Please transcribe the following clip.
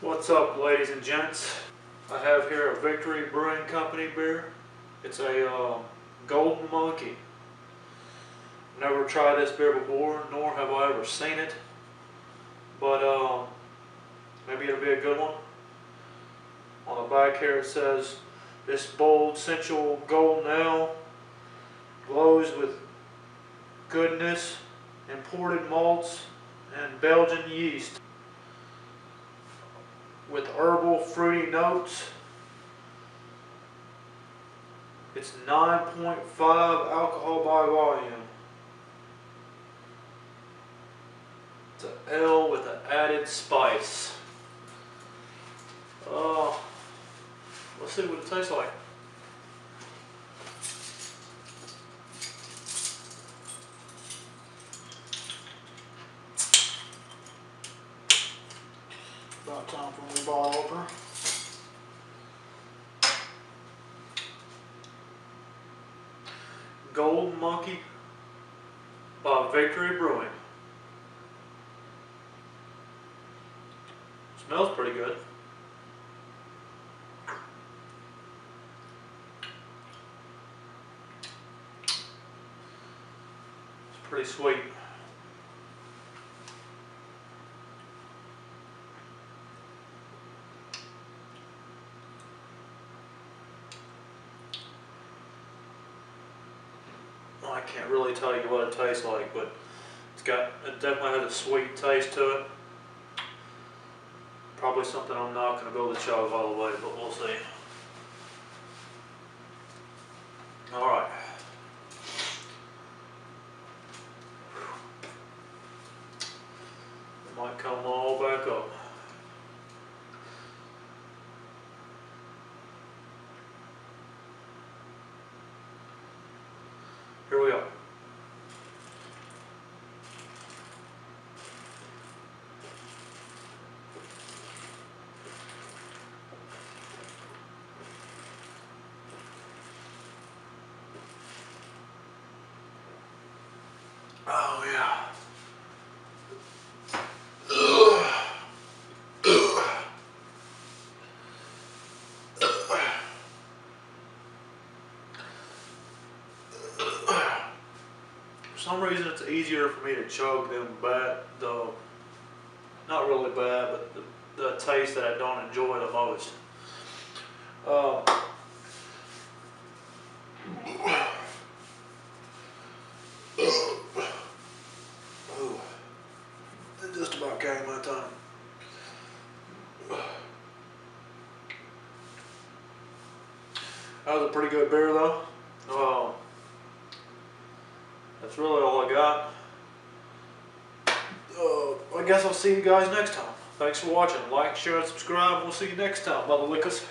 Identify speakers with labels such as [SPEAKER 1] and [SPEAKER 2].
[SPEAKER 1] What's up, ladies and gents? I have here a Victory Brewing Company beer. It's a Golden Monkey. Never tried this beer before, nor have I ever seen it. But maybe it'll be a good one. On the back here it says, "This bold, sensual golden ale glows with goodness, imported malts, and Belgian yeast, with herbal, fruity notes. It's 9.5 alcohol by volume. It's an ale with an added spice." Let's see what it tastes like.
[SPEAKER 2] About time for a new bottle opener.
[SPEAKER 1] Golden Monkey by Victory Brewing. Smells pretty good. It's pretty sweet. I can't really tell you what it tastes like, but it definitely has a sweet taste to it. Probably something I'm not going to be able to chug all the way, but we'll see. Alright. It might come all back up. Here we go. Oh yeah. For some reason it's easier for me to chug than bad, though. Not really bad, but the taste that I don't enjoy the most. It just about came my time. That was a pretty good beer though. That's really all I got. I guess I'll see you guys next time. Thanks for watching. Like, share, and subscribe. We'll see you next time, Mother Lickers.